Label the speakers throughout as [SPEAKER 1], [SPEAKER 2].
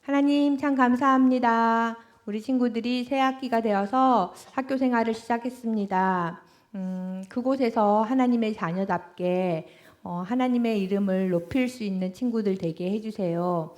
[SPEAKER 1] 하나님 참 감사합니다. 우리 친구들이 새 학기가 되어서 학교 생활을 시작했습니다. 그곳에서 하나님의 자녀답게 하나님의 이름을 높일 수 있는 친구들 되게 해주세요.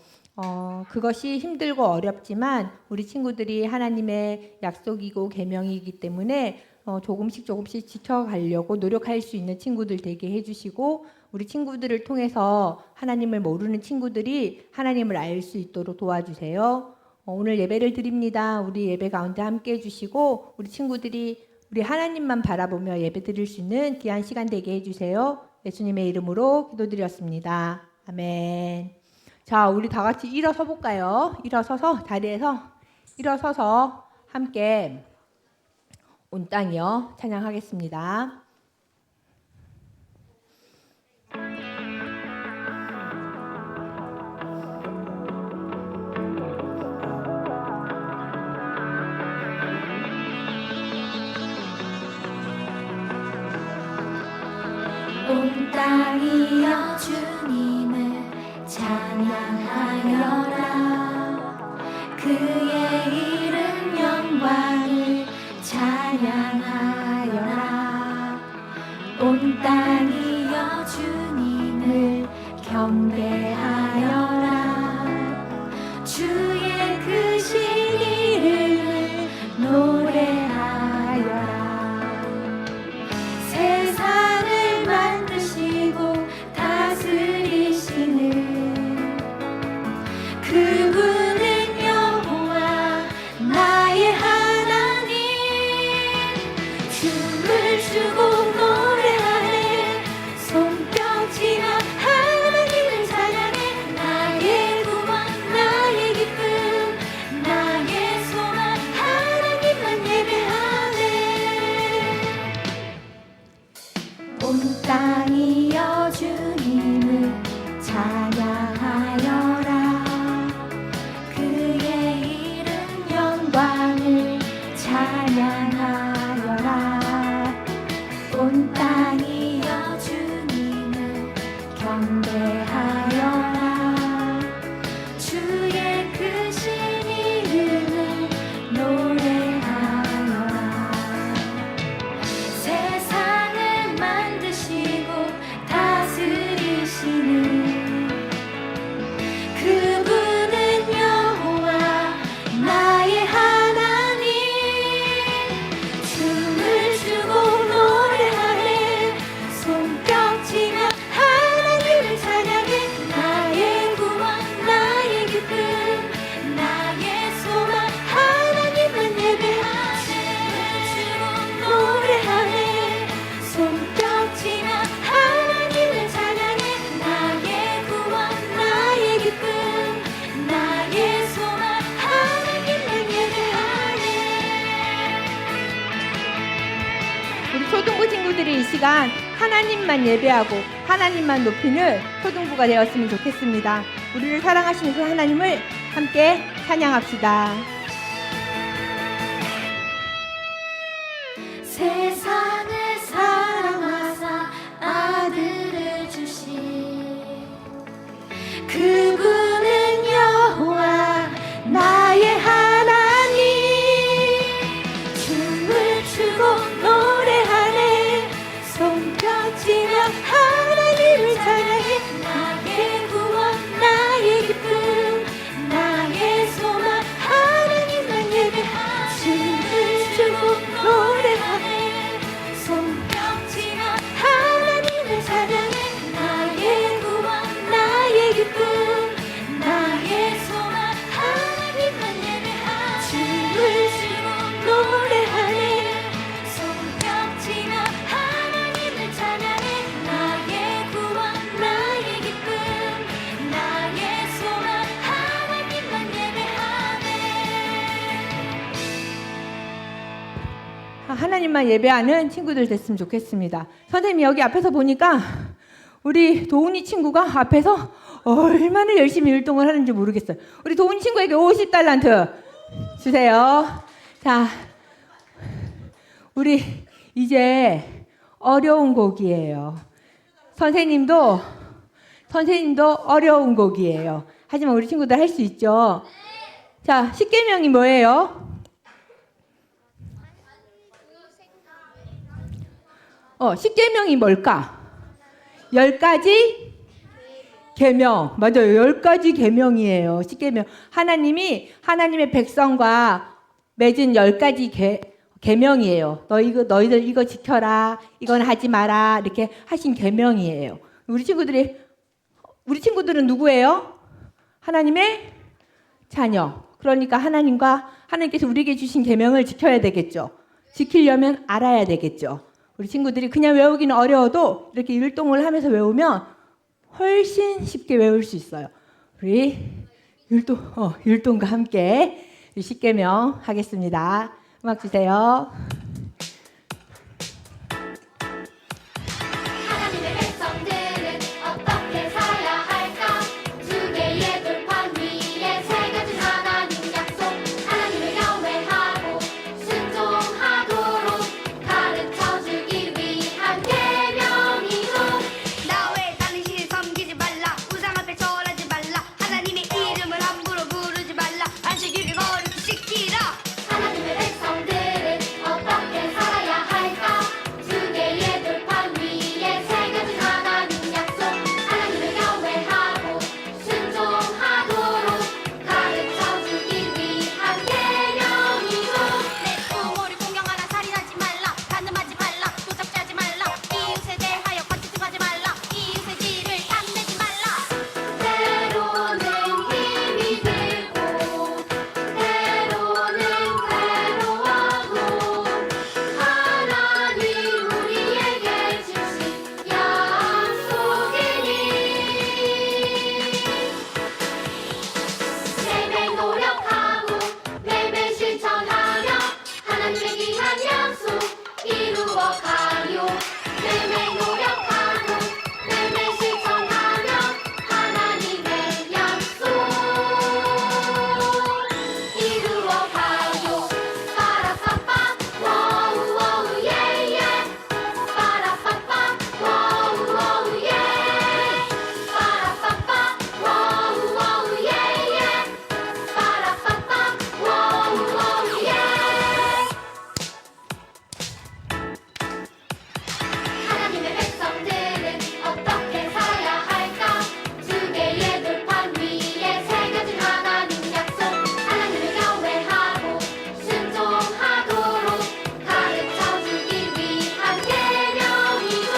[SPEAKER 1] 그것이 힘들고 어렵지만 우리 친구들이 하나님의 약속이고 계명이기 때문에 조금씩 지켜가려고 노력할 수 있는 친구들 되게 해주시고, 우리 친구들을 통해서 하나님을 모르는 친구들이 하나님을 알 수 있도록 도와주세요. 오늘 예배를 드립니다. 우리 예배 가운데 함께 해주시고 우리 친구들이 우리 하나님만 바라보며 예배 드릴 수 있는 귀한 시간 되게 해주세요. 예수님의 이름으로 기도드렸습니다. 아멘. 자, 우리 다 같이 일어서 볼까요? 일어서서 자리에서 일어서서 함께 온 땅이여 찬양하겠습니다.
[SPEAKER 2] 온 땅이여 주님을 찬양하여라. 그의 이름 영광을 찬양하여라. 온 땅이여 주님을 경배하여라. 주의 크신 이름을 노래하여라. 세상을 만드시고 다스리시는 그분은 여호와 나의 하나님. 춤을 추고 노래하네. 손뼉치며 하나님을 찬양해. 나의 구원 나의 기쁨 나의 소망 하나님만 예배하네. 온 땅이여 주님을 찬양하여라. 그의 이름 영광을 찬양하여라. 온 땅이여 주님을 경배하여라. 주의 크신 이름을 노래하여라. 세상을 만드시고 다스리시는 그분은 여호와 나의 하나님. 춤을 추고 노래하네. 손뼉치며 하나님을 찬양해. 나의 구원 나의 기쁨 나의 소망 하나님만 예배하네. 춤을 추고 노래하네. 손뼉치며 하나님을 찬양해. 나의 구원 나의 기쁨 나의 소망 하나님만 예배하네.
[SPEAKER 1] 우리 초등부 친구들이 이 시간 하나님만 예배하고 하나님만 높이는 초등부가 되었으면 좋겠습니다. 우리를 사랑하시는 그 하나님을 함께 찬양합시다.
[SPEAKER 2] 세상을 사랑하사 아들을 주신 그분은 여호와 나의 하나님. 춤을 추고 노래하네. 손뼉치며 하나님을 찬양해. 나의 구원 나의 기쁨 나의 소망 하나님만 예배하네. 춤을 추고 노래하네. 손뼉치며 하나님을 찬양해. 나의 구원 나의 기쁨 나의 소망 하나님만 예배하네. 춤을 추고 노래하네. 손뼉치며 하나님을 찬양해. 나의 구원 나의 기쁨 나의 소망 하나님만 예배하네.
[SPEAKER 1] 하나님만 예배하는 친구들 됐으면 좋겠습니다. 선생님이 여기 앞에서 보니까 우리 도훈이 친구가 앞에서 얼마나 열심히 율동을 하는지 모르겠어요. 우리 도훈이 친구에게 50달란트 주세요. 자, 우리 이제 어려운 곡이에요. 선생님도 어려운 곡이에요. 하지만 우리 친구들 할 수 있죠. 자, 십계명이 뭐예요? 십계명이 뭘까? 10가지 계명. 맞아요. 10가지 계명이에요. 십계명. 하나님이 하나님의 백성과 맺은 10가지 계명이에요. 너희들 이거 지켜라. 이건 하지 마라. 이렇게 하신 계명이에요. 우리 친구들은 누구예요? 하나님의 자녀. 그러니까 하나님께서 우리에게 주신 계명을 지켜야 되겠죠. 지키려면 알아야 되겠죠. 우리 친구들이 그냥 외우기는 어려워도 이렇게 율동을 하면서 외우면 훨씬 쉽게 외울 수 있어요. 우리 율동과 함께 십계명 하겠습니다. 음악 주세요.
[SPEAKER 2] 하나님의 백성들은 어떻게 살아야 할까? 두 개의 돌판 위에 세 가지 하나님 약속. 하나님을 경외하고 순종하도록 가르쳐주기 위한 계명이죠.
[SPEAKER 3] 나 외에 다른 신을 섬기지 말라. 우상 앞에 절하지 말라. 하나님의 이름을 함부로 부르지 말라. 안식일을 거룩히 지키라.
[SPEAKER 2] 하나님의 백성들은 어떻게 살아야 할까? 두 개의 돌판 위에 세 가지 하나님 약속. 하나님을 경외하고 순종하도록 가르쳐주기 위한 계명이죠.
[SPEAKER 3] 내 부모를 공경하라. 살인하지 말라. 간음하지 말라. 도적질하지 말라. 이웃에 대하여 거짓말하지 말라. 이웃의 지위를 탐내지 말라.
[SPEAKER 2] 때로는 힘이 들고 때로는 괴로워도 하나님 우리에게 주신 약속이니 매일 노력하고 매일 실천하며 하나님의 귀한 약속 이루어가요. 매일 노력하고 매일 실천하며 하나님의 약속 이루어가요. 빠라빠빠 워우 워우 예예. 빠라빠빠 워우 워우 예. 빠라빠빠 워우 워우 예예. 빠라빠빠 워우 워우 예. 하나님의 백성들은 어떻게 살아야 할까? 두 개의 돌판 위에 세 가지 하나님 약속. 하나님을 경외하고 순종하도록 가르쳐주기 위한 계명이죠.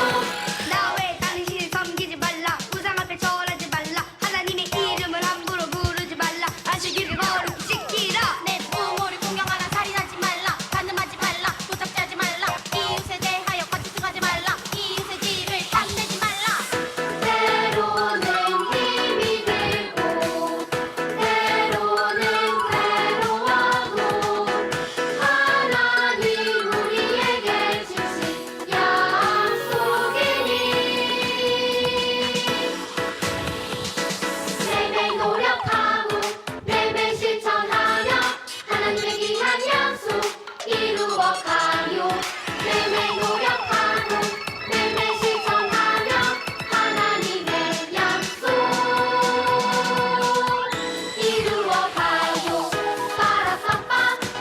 [SPEAKER 3] 나 외에 다른 신을 섬기지 말라. 우상 앞에 절하지 말라. 하나님의 이름을 함부로 부르지 말라. 안식일을 거룩히 지키라. 내 부모를 공경하라. 살인하지 말라. 간음하지 말라. 도적질하지 말라. 이웃에 대하여 거짓말하지 말라. 이웃의 지위를 탐내지 말라.
[SPEAKER 2] 때로는 힘이 들고 때로는 괴로워도 하나님 우리에게 주신 약속이니 매일 노력하고 매일 실천하며 하나님의 귀한 약속 이루어가요. 매일 노력하고 매일 실천하며 하나님의 약속 이루어가요. 빠라빠빠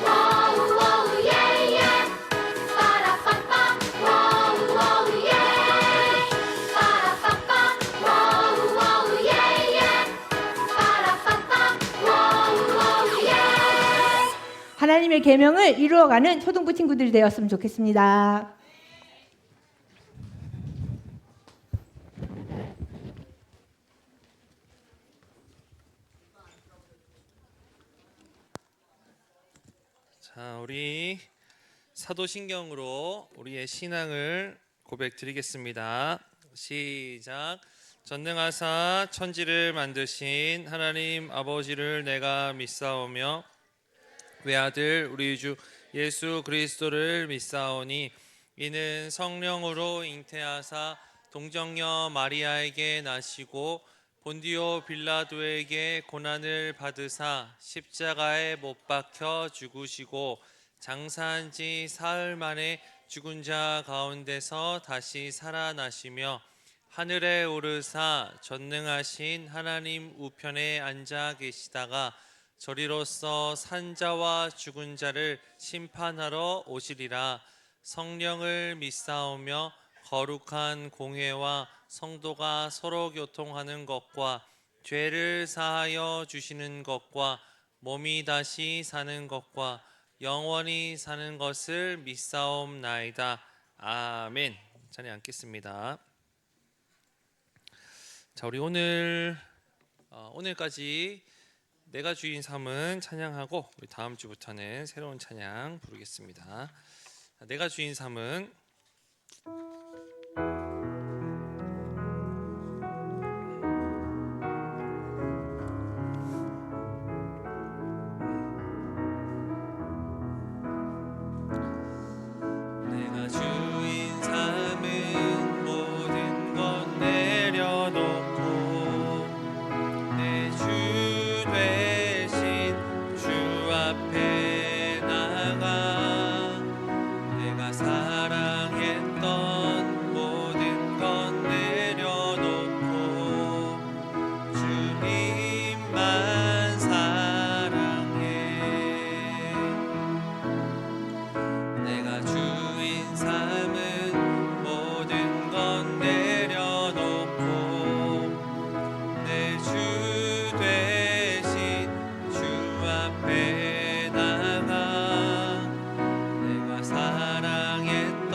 [SPEAKER 2] 워우 워우 예예. 빠라빠빠 워우 워우 예. 빠라빠빠 워우 워우 예예. 빠라빠빠 워우 워우 예.
[SPEAKER 1] 하나님의 계명을 이루어가는 초등부 친구들이 되었으면 좋겠습니다.
[SPEAKER 4] 자, 우리 사도신경으로 우리의 신앙을 고백드리겠습니다. 시작. 전능하사 천지를 만드신 하나님 아버지를 내가 믿사오며 외아들 우리 주 예수 그리스도를 믿사오니 이는 성령으로 잉태하사 동정녀 마리아에게 나시고 본디오 빌라도에게 고난을 받으사 십자가에 못 박혀 죽으시고 장사한 지 사흘 만에 죽은 자 가운데서 다시 살아나시며 하늘에 오르사 전능하신 하나님 우편에 앉아 계시다가 저리로서 산자와 죽은 자를 심판하러 오시리라. 성령을 믿사오며 거룩한 공회와 성도가 서로 교통하는 것과 죄를 사하여 주시는 것과 몸이 다시 사는 것과 영원히 사는 것을 믿사옵나이다. 아멘. 자리 앉겠습니다. 자, 우리 오늘까지 내가 주인 삼은 찬양하고 우리 다음 주부터는 새로운 찬양 부르겠습니다. 내가 주인 삼은 내가 주인 삼은 모든 것 내려놓고 내 주 대신 주 앞에 나가 내가 사랑했던 모든 것 내려놓고 주님만 사랑해. 내가 주인 삼은 모든 것 내려놓고 내 주 대신 주 앞에 나가 내가 사랑했던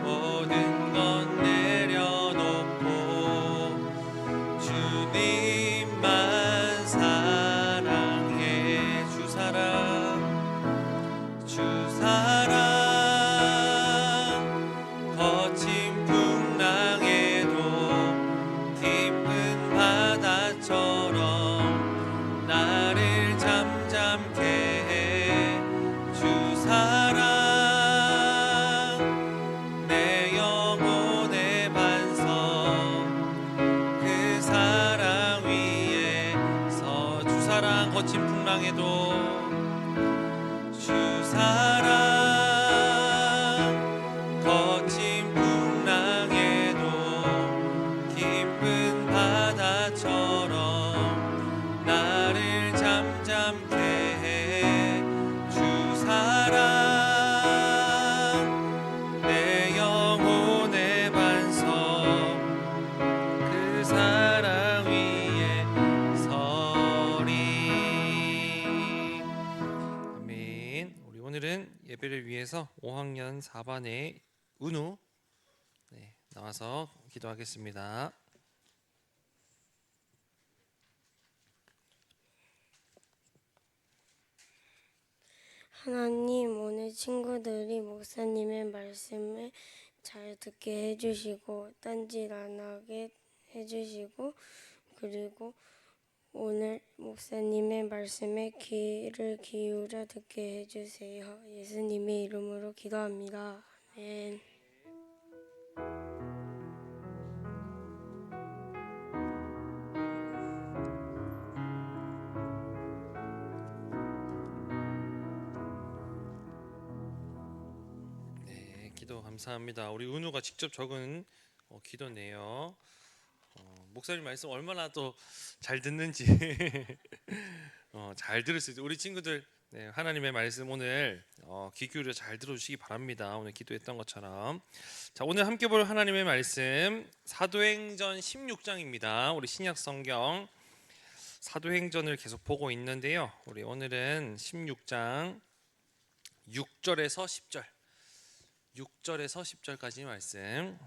[SPEAKER 4] 모든 것 내려놓고 주님만 사랑해. 주 사랑 거친 풍랑에도 깊은 바다처럼 나를 잠잠케 해. 주 사랑 내 영혼의 반석 그 사랑 위에서 주 사랑 거친 풍랑에도 주 사랑 거친 풍랑에도 깊은 바다처럼 나를 잠잠케 해. 주 사랑 내 영혼의 반석 그 사랑 위에 서리. 아멘. 우리 오늘은 예배를 위해서 5학년 4반의 은우 나와서 기도하겠습니다.
[SPEAKER 5] 하나님, 오늘 친구들이 목사님의 말씀을 잘 듣게 해주시고 딴짓 안 하게 해주시고 그리고 오늘 목사님의 말씀에 귀를 기울여 듣게 해주세요. 예수님의 이름으로 기도합니다. 아멘.
[SPEAKER 4] 네, 기도 감사합니다. 우리 은우가 직접 적은 기도네요. 목사님 말씀 얼마나 또 잘 듣는지 잘 들을 수 있어요. 우리 친구들 하나님의 말씀 오늘 귀 기울여 잘 들어주시기 바랍니다. 오늘 기도했던 것처럼. 자, 오늘 함께 볼 하나님의 말씀 사도행전 16장입니다. 우리 신약 성경 사도행전을 계속 보고 있는데요. 우리 오늘은 16장 6절에서 10절 6절에서 10절까지 말씀.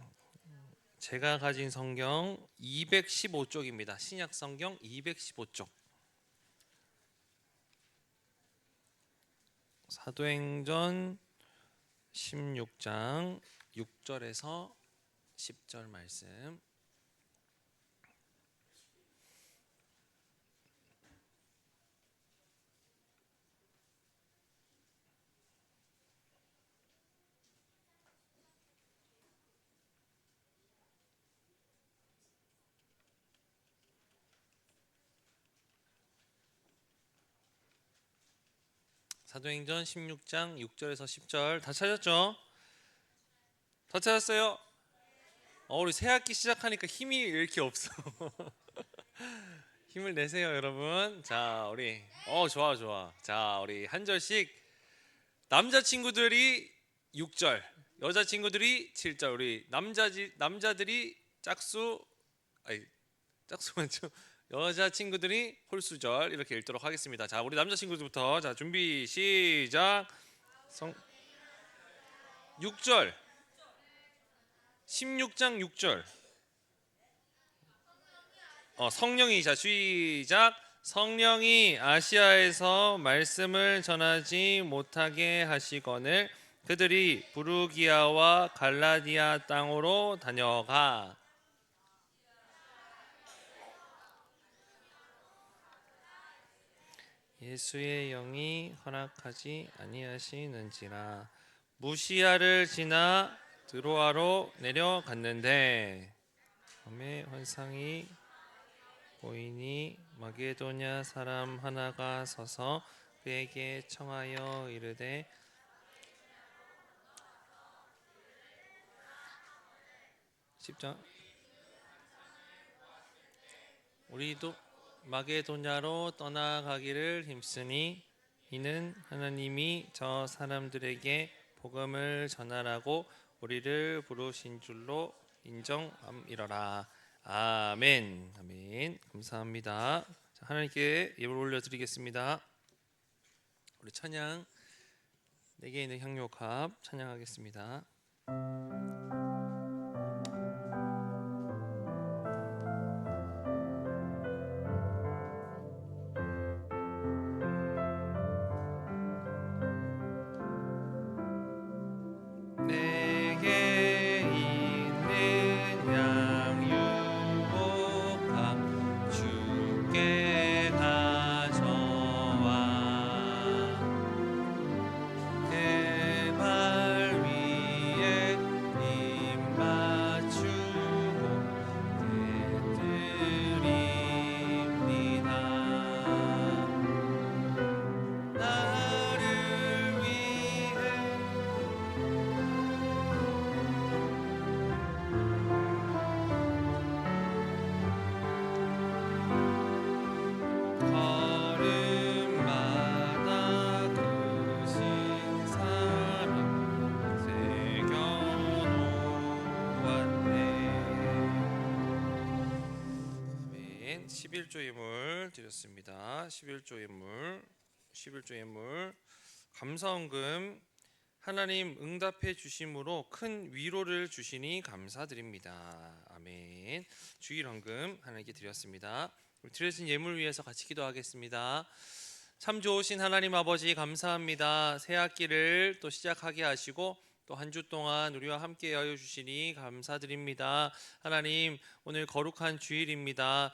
[SPEAKER 4] 제가 가진 성경 215쪽입니다. 신약 성경 215쪽. 사도행전 16장 6절에서 10절 말씀. 사도행전 16장 6절에서 10절 다 찾았죠? 다 찾았어요? 우리 새 학기 시작하니까 힘이 이렇게 없어. 힘을 내세요, 여러분. 자, 우리 좋아 좋아. 자, 우리 한 절씩 남자 친구들이 6절, 여자 친구들이 7절. 우리 남자들이 짝수 맞죠? 여자 친구들이 홀수절 이렇게 읽도록 하겠습니다. 자, 우리 남자 친구들부터 자, 준비 시작. 6절 16장 6절. 성령이 자 시작. 성령이 아시아에서 말씀을 전하지 못하게 하시거늘 그들이 부르기아와 갈라디아 땅으로 다녀가. 예수의 영이 허락하지 아니하시는지라. 무시아를 지나 드로아로 내려갔는데 밤에 환상이 보이니 마게도냐 사람 하나가 서서 그에게 청하여 이르되 10장 우리도 마게도냐로 떠나가기를 힘쓰니 이는 하나님이 저 사람들에게 복음을 전하라고 우리를 부르신 줄로 인정함이러라. 아멘. 아멘. 감사합니다. 자, 하나님께 예물 올려드리겠습니다. 우리 찬양 내게 있는 향료갑 찬양하겠습니다. 내게 있는 양육복합 주께 가져와 그 발 위에 입 맞추고 드립니다. 나를 위해 걸음마다 그 신사를 새겨놓았네. 아멘. 11조 예물 드렸습니다. 11조 예물 감사헌금 하나님 응답해 주심으로 큰 위로를 주시니 감사드립니다. 아멘. 주일헌금 하나님께 드렸습니다. 우리 드려진 예물 위해서 같이 기도하겠습니다. 참 좋으신 하나님 아버지 감사합니다. 새 학기를 또 시작하게 하시고 또 한 주 동안 우리와 함께 하여 주시니 감사드립니다. 하나님 오늘 거룩한 주일입니다.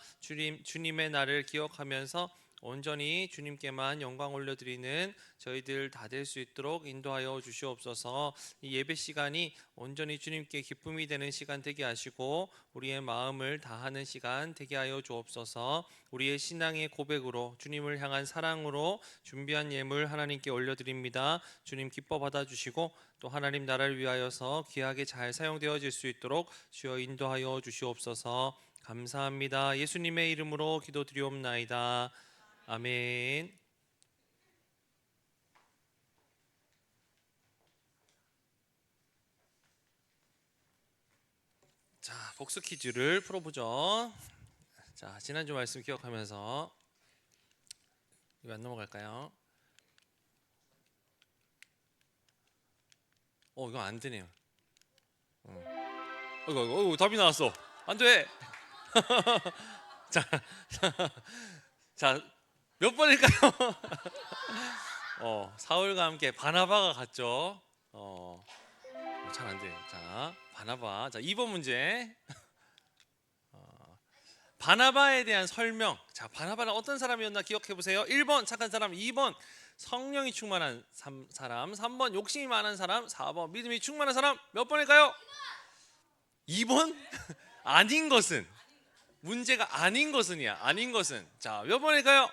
[SPEAKER 4] 주님의 날을 기억하면서 온전히 주님께만 영광 올려드리는 저희들 다 될 수 있도록 인도하여 주시옵소서. 이 예배 시간이 온전히 주님께 기쁨이 되는 시간 되게 하시고 우리의 마음을 다하는 시간 되게 하여 주옵소서. 우리의 신앙의 고백으로 주님을 향한 사랑으로 준비한 예물 하나님께 올려드립니다. 주님 기뻐 받아주시고 또 하나님 나라를 위하여서 귀하게 잘 사용되어질 수 있도록 주여 인도하여 주시옵소서. 감사합니다. 예수님의 이름으로 기도드리옵나이다. 아멘. 자, 복수 퀴즈를 풀어보죠. 자, 지난주 말씀 기억하면서 이거 안 넘어갈까요? 이거 안 되네요. 이거 답이 나왔어. 안 돼. 자, 몇 번일까요? 사울과 함께 바나바가 갔죠. 잘 안 돼. 자, 바나바. 자, 2번 문제. 바나바에 대한 설명. 자, 바나바는 어떤 사람이었나 기억해 보세요. 1번 착한 사람, 2번 성령이 충만한 사람, 3번 욕심이 많은 사람, 4번 믿음이 충만한 사람. 몇 번일까요? 2번? 아닌 것은. 문제가 아닌 것은이야. 아닌 것은. 자, 몇 번일까요?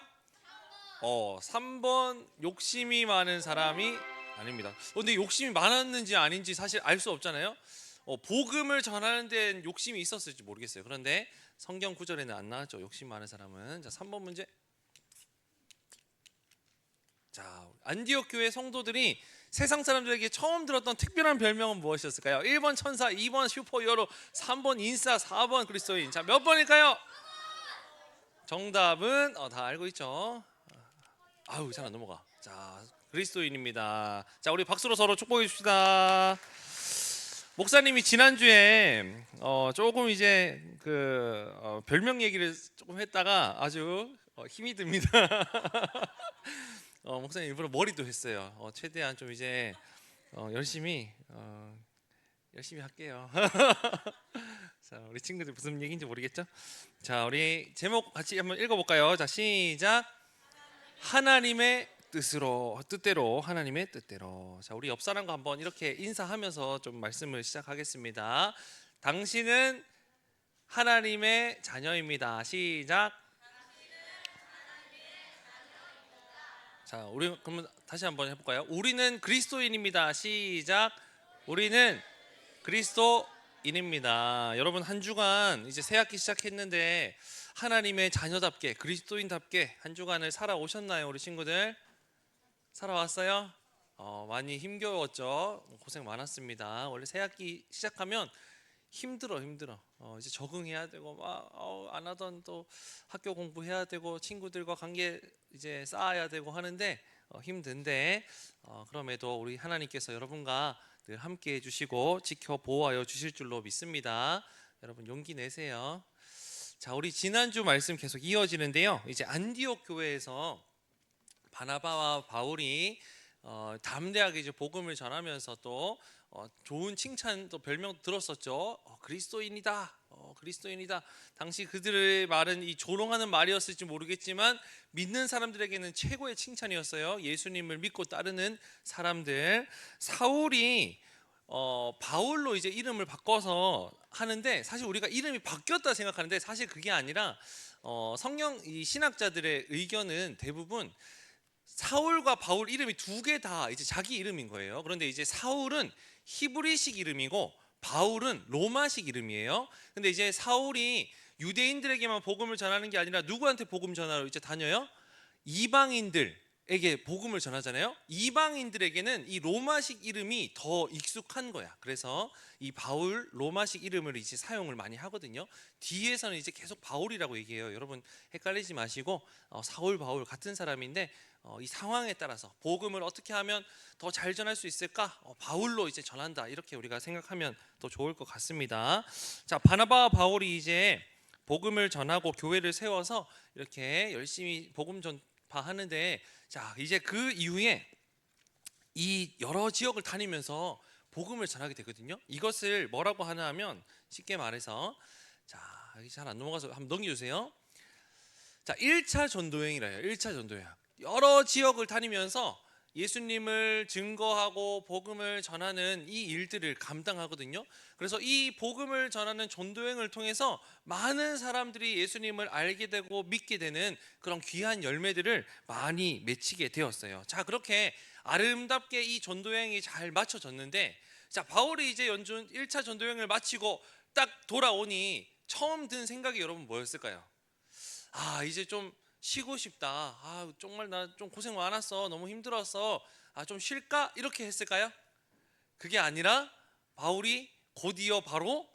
[SPEAKER 4] 3번 욕심이 많은 사람이 아닙니다. 근데 욕심이 많았는지 아닌지 사실 알 수 없잖아요. 복음을 전하는 데는 욕심이 있었을지 모르겠어요. 그런데 성경 구절에는 안 나왔죠. 욕심 많은 사람은. 자, 3번 문제. 자, 안디옥 교회 성도들이 세상 사람들에게 처음 들었던 특별한 별명은 무엇이었을까요? 1번 천사, 2번 슈퍼히어로, 3번 인싸, 4번 그리스도인. 자, 몇 번일까요? 정답은 다 알고 있죠. 아유, 잘 안 넘어가. 자, 그리스도인입니다. 자, 우리 박수로 서로 축복해 줍시다. 목사님이 지난주에 조금 이제 별명 얘기를 조금 했다가 아주 힘이 듭니다. 목사님 일부러 머리도 했어요. 최대한 좀 이제 열심히 할게요. 자, 우리 친구들 무슨 얘기인지 모르겠죠? 자, 우리 제목 같이 한번 읽어볼까요? 자, 시작. 하나님의 뜻대로 하나님의 뜻대로. 자, 우리 옆 사람과 한번 이렇게 인사하면서 좀 말씀을 시작하겠습니다. 당신은 하나님의 자녀입니다. 시작. 자, 우리 그러면 다시 한번 해볼까요? 우리는 그리스도인입니다. 시작. 우리는 그리스도인입니다. 여러분, 한 주간 이제 새 학기 시작했는데 하나님의 자녀답게 그리스도인답게 한 주간을 살아오셨나요, 우리 친구들? 살아왔어요? 많이 힘겨웠죠. 고생 많았습니다. 원래 새 학기 시작하면 힘들어. 이제 적응해야 되고 안 하던 또 학교 공부해야 되고 친구들과 관계 이제 쌓아야 되고 하는데 힘든데 그럼에도 우리 하나님께서 여러분과 늘 함께 해주시고 지켜 보호하여 주실 줄로 믿습니다. 여러분 용기 내세요. 자, 우리 지난주 말씀 계속 이어지는데요. 이제 안디옥 교회에서 바나바와 바울이 담대하게 이제 복음을 전하면서 또 좋은 칭찬 또 별명 들었었죠. 그리스도인이다. 그리스도인이다. 당시 그들의 말은 이 조롱하는 말이었을지 모르겠지만 믿는 사람들에게는 최고의 칭찬이었어요. 예수님을 믿고 따르는 사람들. 사울이 바울로 이제 이름을 바꿔서 하는데 사실 우리가 이름이 바뀌었다 생각하는데 사실 그게 아니라 성경 이 신학자들의 의견은 대부분 사울과 바울 이름이 두 개 다 이제 자기 이름인 거예요. 그런데 이제 사울은 히브리식 이름이고 바울은 로마식 이름이에요. 근데 이제 사울이 유대인들에게만 복음을 전하는 게 아니라 누구한테 복음 전하러 이제 다녀요? 이방인들에게 복음을 전하잖아요. 이방인들에게는 이 로마식 이름이 더 익숙한 거야. 그래서 이 바울 로마식 이름을 이제 사용을 많이 하거든요. 뒤에서는 이제 계속 바울이라고 얘기해요. 여러분 헷갈리지 마시고 사울 바울 같은 사람인데 이 상황에 따라서 복음을 어떻게 하면 더 잘 전할 수 있을까? 바울로 이제 전한다. 이렇게 우리가 생각하면 더 좋을 것 같습니다. 자, 바나바와 바울이 이제 복음을 전하고 교회를 세워서 이렇게 열심히 복음 전파하는데 자, 이제 그 이후에 이 여러 지역을 다니면서 복음을 전하게 되거든요. 이것을 뭐라고 하나 하면 쉽게 말해서 자, 잘 안 넘어가서 한번 넘겨주세요. 자, 1차 전도여행이래요. 1차 전도여행. 여러 지역을 다니면서 예수님을 증거하고 복음을 전하는 이 일들을 감당하거든요. 그래서 이 복음을 전하는 전도여행을 통해서 많은 사람들이 예수님을 알게 되고 믿게 되는 그런 귀한 열매들을 많이 맺히게 되었어요. 자, 그렇게 아름답게 이 전도여행이 잘 마쳐졌는데 자, 바울이 이제 연준 1차 전도여행을 마치고 딱 돌아오니 처음 든 생각이 여러분 뭐였을까요? 이제 좀 쉬고 싶다. 정말 나 좀 고생 많았어. 너무 힘들었어. 좀 쉴까? 이렇게 했을까요? 그게 아니라 바울이 곧이어 바로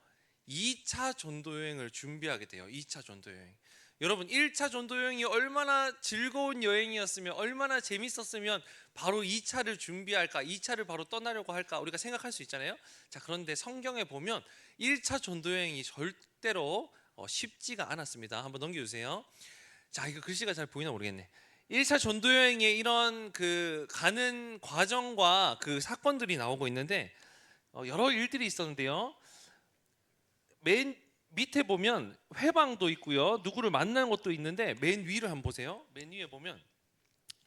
[SPEAKER 4] 2차 전도여행을 준비하게 돼요. 2차 전도여행. 여러분 1차 전도여행이 얼마나 즐거운 여행이었으면 얼마나 재밌었으면 바로 2차를 준비할까? 2차를 바로 떠나려고 할까? 우리가 생각할 수 있잖아요. 자, 그런데 성경에 보면 1차 전도여행이 절대로 쉽지가 않았습니다. 한번 넘겨주세요. 자, 이거 글씨가 잘 보이나 모르겠네. 1차 전도여행의 이런 가는 과정과 그 사건들이 나오고 있는데 여러 일들이 있었는데요. 맨 밑에 보면 회방도 있고요. 누구를 만나는 것도 있는데 맨 위를 한번 보세요. 맨 위에 보면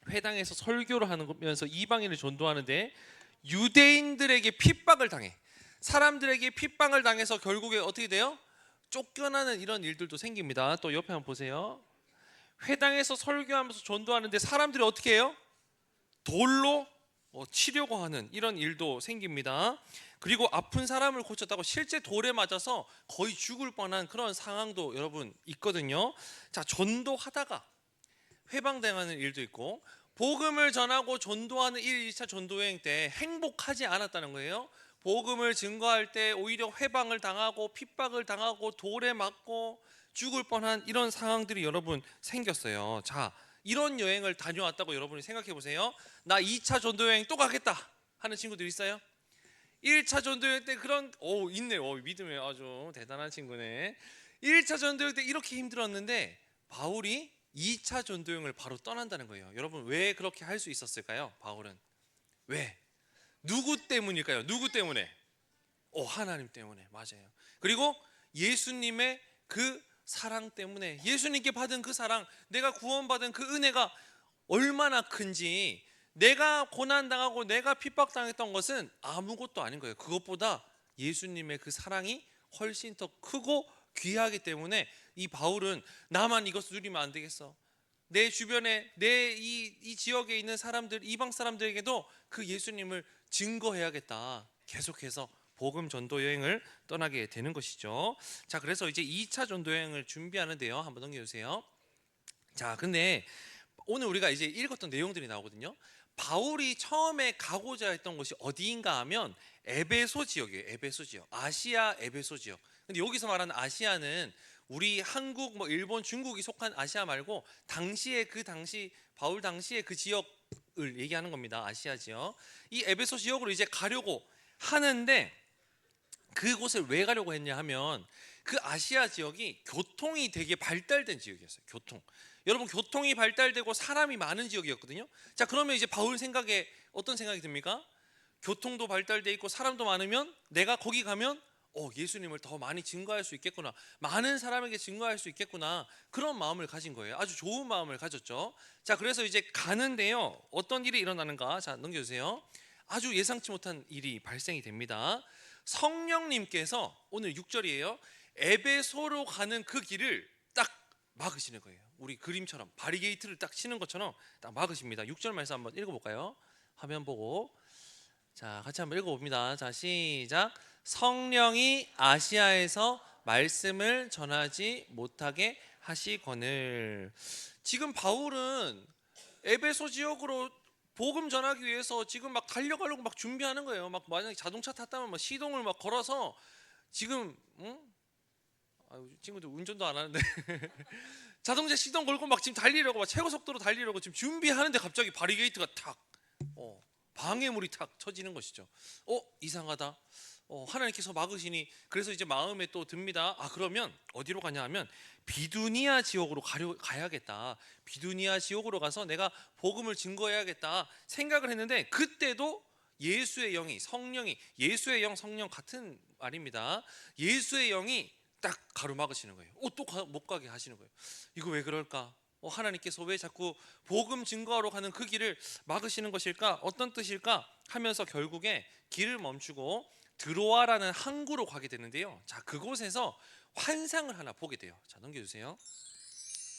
[SPEAKER 4] 회당에서 설교를 하면서 이방인을 전도하는데 유대인들에게 핍박을 당해. 사람들에게 핍박을 당해서 결국에 어떻게 돼요? 쫓겨나는 이런 일들도 생깁니다. 또 옆에 한번 보세요. 회당에서 설교하면서 전도하는데 사람들이 어떻게 해요? 돌로 치려고 하는 이런 일도 생깁니다. 그리고 아픈 사람을 고쳤다고 실제 돌에 맞아서 거의 죽을 뻔한 그런 상황도 여러분 있거든요. 자, 전도하다가 회방당하는 일도 있고, 복음을 전하고 전도하는 1, 2차 전도여행 때 행복하지 않았다는 거예요. 복음을 증거할 때 오히려 회방을 당하고 핍박을 당하고 돌에 맞고 죽을 뻔한 이런 상황들이 여러분 생겼어요. 자, 이런 여행을 다녀왔다고 여러분이 생각해 보세요. 나 2차 전도여행 또 가겠다 하는 친구들 있어요? 1차 전도여행 때 그런 있네요. 믿음이 아주 대단한 친구네. 1차 전도여행 때 이렇게 힘들었는데 바울이 2차 전도여행을 바로 떠난다는 거예요. 여러분, 왜 그렇게 할 수 있었을까요? 바울은 왜? 누구 때문일까요? 누구 때문에? 하나님 때문에. 맞아요. 그리고 예수님의 그 사랑 때문에, 예수님께 받은 그 사랑, 내가 구원받은 그 은혜가 얼마나 큰지, 내가 고난당하고 내가 핍박당했던 것은 아무것도 아닌 거예요. 그것보다 예수님의 그 사랑이 훨씬 더 크고 귀하기 때문에 이 바울은 나만 이것을 누리면 안 되겠어. 내 주변에 내 이 지역에 있는 사람들, 이방 사람들에게도 그 예수님을 증거해야겠다. 계속해서 복음 전도 여행을 떠나게 되는 것이죠. 자, 그래서 이제 2차 전도 여행을 준비하는데요. 한번 넘겨주세요. 자, 근데 오늘 우리가 이제 읽었던 내용들이 나오거든요. 바울이 처음에 가고자 했던 곳이 어디인가 하면 에베소 지역이에요. 에베소 지역, 아시아 에베소 지역. 근데 여기서 말하는 아시아는 우리 한국, 일본, 중국이 속한 아시아 말고 당시에 바울 당시에 그 지역을 얘기하는 겁니다. 아시아 지역. 이 에베소 지역으로 이제 가려고 하는데, 그곳을 왜 가려고 했냐 하면 그 아시아 지역이 교통이 되게 발달된 지역이었어요. 여러분, 교통이 발달되고 사람이 많은 지역이었거든요. 자, 그러면 이제 바울 생각에 어떤 생각이 듭니까? 교통도 발달돼 있고 사람도 많으면 내가 거기 가면 예수님을 더 많이 증거할 수 있겠구나, 많은 사람에게 증거할 수 있겠구나, 그런 마음을 가진 거예요. 아주 좋은 마음을 가졌죠. 자, 그래서 이제 가는데요, 어떤 일이 일어나는가? 자, 넘겨주세요. 아주 예상치 못한 일이 발생이 됩니다. 성령님께서, 오늘 6절이에요, 에베소로 가는 그 길을 딱 막으시는 거예요. 우리 그림처럼 바리게이트를 딱 치는 것처럼 딱 막으십니다. 6절 말씀 한번 읽어볼까요? 화면 보고. 자, 같이 한번 읽어봅니다. 자, 시작. 성령이 아시아에서 말씀을 전하지 못하게 하시거늘. 지금 바울은 에베소 지역으로 복음 전하기 위해서 지금 막 달려가려고 막 준비하는 거예요. 막 만약에 자동차 탔다면 막 시동을 막 걸어서 지금 친구들 운전도 안 하는데 자동차 시동 걸고 막 지금 달리려고, 막 최고 속도로 달리려고 지금 준비하는데 갑자기 바리게이트가 탁 방해물이 탁 쳐지는 것이죠. 이상하다. 하나님께서 막으시니, 그래서 이제 마음에 또 듭니다. 그러면 어디로 가냐 하면 비두니아 지역으로 가야겠다. 비두니아 지역으로 가서 내가 복음을 증거해야겠다 생각을 했는데, 그때도 예수의 영이, 성령이, 예수의 영, 성령 같은 말입니다. 예수의 영이 딱 가로막으시는 거예요. 또 못 가게 하시는 거예요. 이거 왜 그럴까? 하나님께서 왜 자꾸 복음 증거하러 가는 그 길을 막으시는 것일까? 어떤 뜻일까? 하면서 결국에 길을 멈추고 드로아라는 항구로 가게 되는데요. 자, 그곳에서 환상을 하나 보게 돼요. 자, 넘겨주세요.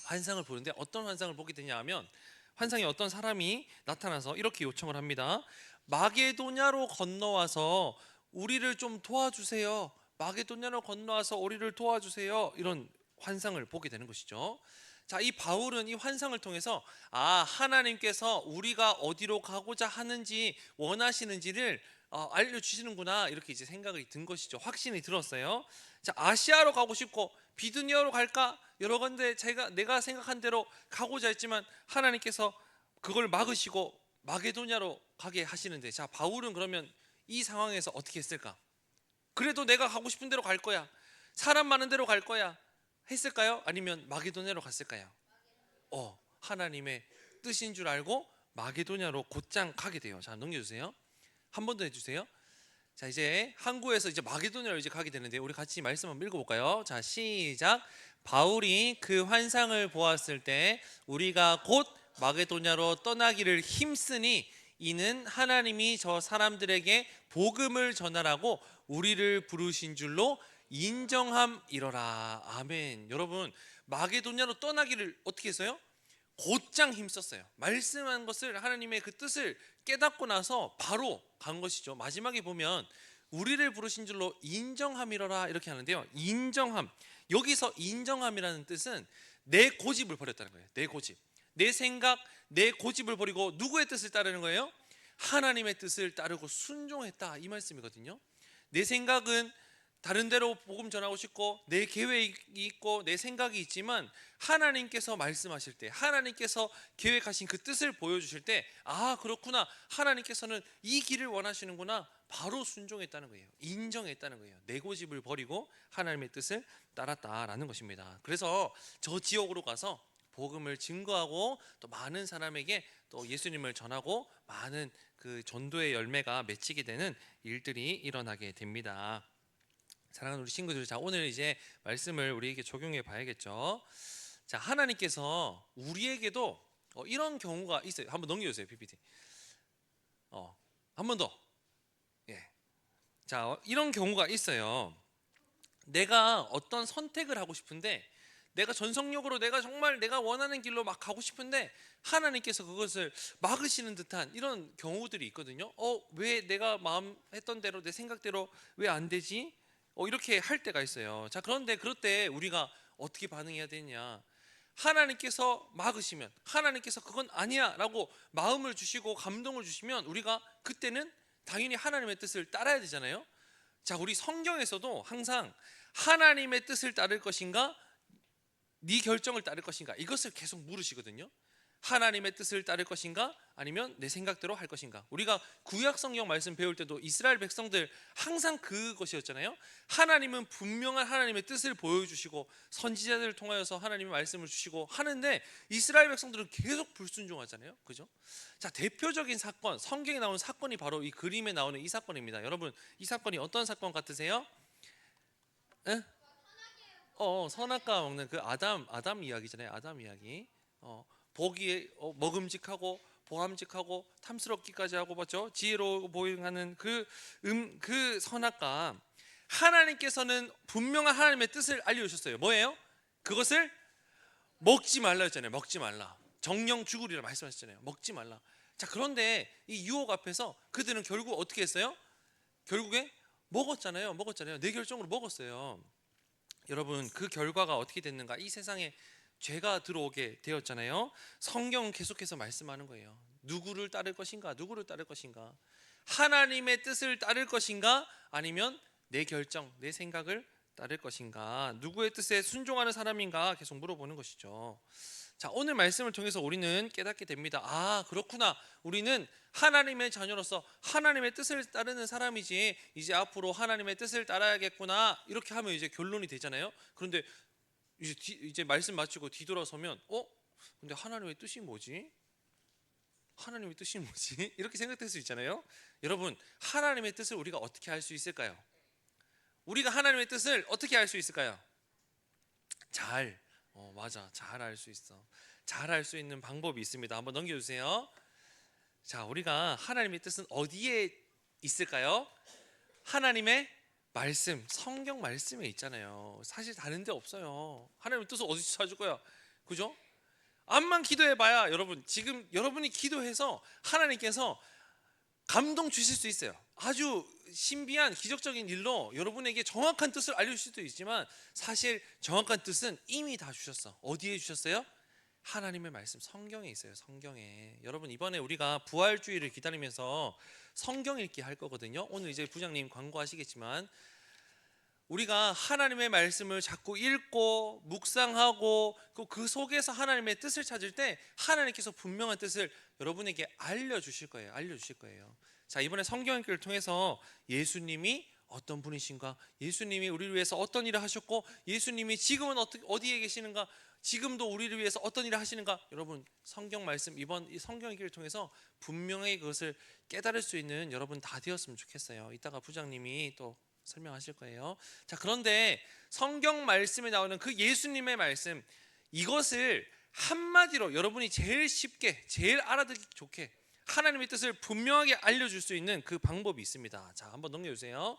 [SPEAKER 4] 환상을 보는데 어떤 환상을 보게 되냐 하면, 환상에 어떤 사람이 나타나서 이렇게 요청을 합니다. 마게도냐로 건너와서 우리를 좀 도와주세요. 마게도냐로 건너와서 우리를 도와주세요. 이런 환상을 보게 되는 것이죠. 자, 이 바울은 이 환상을 통해서 하나님께서 우리가 어디로 가고자 하는지, 원하시는지를 알려주시는구나, 이렇게 이제 생각이 든 것이죠. 확신이 들었어요. 자, 아시아로 가고 싶고 비두니아로 갈까, 여러 군데 내가 생각한 대로 가고자 했지만 하나님께서 그걸 막으시고 마게도냐로 가게 하시는데, 자, 바울은 그러면 이 상황에서 어떻게 했을까? 그래도 내가 가고 싶은 대로 갈 거야, 사람 많은 데로 갈 거야 했을까요? 아니면 마게도냐로 갔을까요? 하나님의 뜻인 줄 알고 마게도냐로 곧장 가게 돼요. 자, 넘겨주세요. 한 번 더 해주세요. 자, 이제 항구에서 이제 마게도냐로 이제 가게 되는데, 우리 같이 말씀 한번 읽어볼까요? 자, 시작. 바울이 그 환상을 보았을 때 우리가 곧 마게도냐로 떠나기를 힘쓰니 이는 하나님이 저 사람들에게 복음을 전하라고 우리를 부르신 줄로 인정함이러라. 아멘. 여러분, 마게도냐로 떠나기를 어떻게 했어요? 곧장 힘썼어요. 말씀한 것을 하나님의 그 뜻을 깨닫고 나서 바로 간 것이죠. 마지막에 보면 우리를 부르신 줄로 인정함이로라 이렇게 하는데요. 인정함. 여기서 인정함이라는 뜻은 내 고집을 버렸다는 거예요. 내 고집. 내 생각, 내 고집을 버리고 누구의 뜻을 따르는 거예요? 하나님의 뜻을 따르고 순종했다 이 말씀이거든요. 내 생각은 다른 데로 복음 전하고 싶고 내 계획이 있고 내 생각이 있지만 하나님께서 말씀하실 때 하나님께서 계획하신 그 뜻을 보여주실 때 아 그렇구나 하나님께서는 이 길을 원하시는구나 바로 순종했다는 거예요. 인정했다는 거예요. 내 고집을 버리고 하나님의 뜻을 따랐다라는 것입니다. 그래서 저 지역으로 가서 복음을 증거하고 또 많은 사람에게 또 예수님을 전하고 많은 그 전도의 열매가 맺히게 되는 일들이 일어나게 됩니다. 사랑하는 우리 친구들, 자 오늘 이제 말씀을 우리에게 적용해 봐야겠죠. 자 하나님께서 우리에게도 이런 경우가 있어요. 한번 넘겨주세요 PPT. 한 번 더. 예. 자 이런 경우가 있어요. 내가 어떤 선택을 하고 싶은데 내가 전속력으로 내가 정말 내가 원하는 길로 막 가고 싶은데 하나님께서 그것을 막으시는 듯한 이런 경우들이 있거든요. 왜 내가 마음 했던 대로 내 생각대로 왜 안 되지? 이렇게 할 때가 있어요. 자 그런데 그럴 때 우리가 어떻게 반응해야 되냐? 하나님께서 막으시면 하나님께서 그건 아니야 라고 마음을 주시고 감동을 주시면 우리가 그때는 당연히 하나님의 뜻을 따라야 되잖아요. 자 우리 성경에서도 항상 하나님의 뜻을 따를 것인가 네 결정을 따를 것인가 이것을 계속 물으시거든요. 하나님의 뜻을 따를 것인가 아니면 내 생각대로 할 것인가. 우리가 구약 성경 말씀 배울 때도 이스라엘 백성들 항상 그것이었잖아요. 하나님은 분명한 하나님의 뜻을 보여주시고 선지자들을 통하여서 하나님의 말씀을 주시고 하는데 이스라엘 백성들은 계속 불순종하잖아요. 그죠? 자 대표적인 사건, 성경에 나오는 사건이 바로 이 그림에 나오는 이 사건입니다. 여러분 이 사건이 어떤 사건 같으세요? 에? 선악과 먹는 그 아담 이야기잖아요. 아담 이야기. 보기에 먹음직하고 보암직하고 탐스럽기까지 하고 맞죠? 지혜로 보이는 그 선악과 하나님께서는 분명한 하나님의 뜻을 알려주셨어요. 뭐예요? 그것을 먹지 말라 했잖아요. 먹지 말라. 정령 죽으리라 말씀하셨잖아요. 먹지 말라. 자 그런데 이 유혹 앞에서 그들은 결국 어떻게 했어요? 결국에 먹었잖아요. 내 결정으로 먹었어요. 여러분 그 결과가 어떻게 됐는가? 이 세상에 죄가 들어오게 되었잖아요. 성경은 계속해서 말씀하는 거예요. 누구를 따를 것인가? 누구를 따를 것인가? 하나님의 뜻을 따를 것인가? 아니면 내 결정, 내 생각을 따를 것인가? 누구의 뜻에 순종하는 사람인가? 계속 물어보는 것이죠. 자, 오늘 말씀을 통해서 우리는 깨닫게 됩니다. 아, 그렇구나. 우리는 하나님의 자녀로서 하나님의 뜻을 따르는 사람이지 이제 앞으로 하나님의 뜻을 따라야겠구나. 이렇게 하면 이제 결론이 되잖아요. 그런데 이제 말씀 마치고 뒤돌아서면 근데 하나님의 뜻이 뭐지? 하나님의 뜻이 뭐지? 이렇게 생각될 수 있잖아요. 여러분, 하나님의 뜻을 우리가 어떻게 알 수 있을까요? 우리가 하나님의 뜻을 어떻게 알 수 있을까요? 맞아. 잘 알 수 있어. 잘 알 수 있는 방법이 있습니다. 한번 넘겨주세요. 자, 우리가 하나님의 뜻은 어디에 있을까요? 하나님의 말씀, 성경 말씀에 있잖아요. 사실 다른 데 없어요. 하나님의 뜻을 어디서 찾을 거야? 그죠? 암만 기도해봐야 여러분 지금 여러분이 기도해서 하나님께서 감동 주실 수 있어요. 아주 신비한 기적적인 일로 여러분에게 정확한 뜻을 알려주실 수도 있지만 사실 정확한 뜻은 이미 다 주셨어. 어디에 주셨어요? 하나님의 말씀 성경에 있어요. 성경에. 여러분 이번에 우리가 부활주의를 기다리면서 성경 읽기 할 거거든요. 오늘 이제 부장님 광고하시겠지만 우리가 하나님의 말씀을 자꾸 읽고 묵상하고 그 속에서 하나님의 뜻을 찾을 때 하나님께서 분명한 뜻을 여러분에게 알려주실 거예요. 자, 이번에 성경 읽기를 통해서 예수님이 어떤 분이신가, 예수님이 우리를 위해서 어떤 일을 하셨고 예수님이 지금은 어디에 계시는가, 지금도 우리를 위해서 어떤 일을 하시는가, 여러분 성경 말씀 이번 이 성경 읽기를 통해서 분명히 그것을 깨달을 수 있는 여러분 다 되었으면 좋겠어요. 이따가 부장님이 또 설명하실 거예요. 자, 그런데 성경 말씀에 나오는 그 예수님의 말씀, 이것을 한마디로 여러분이 제일 쉽게 제일 알아듣기 좋게 하나님의 뜻을 분명하게 알려줄 수 있는 그 방법이 있습니다. 자, 한번 넘겨주세요.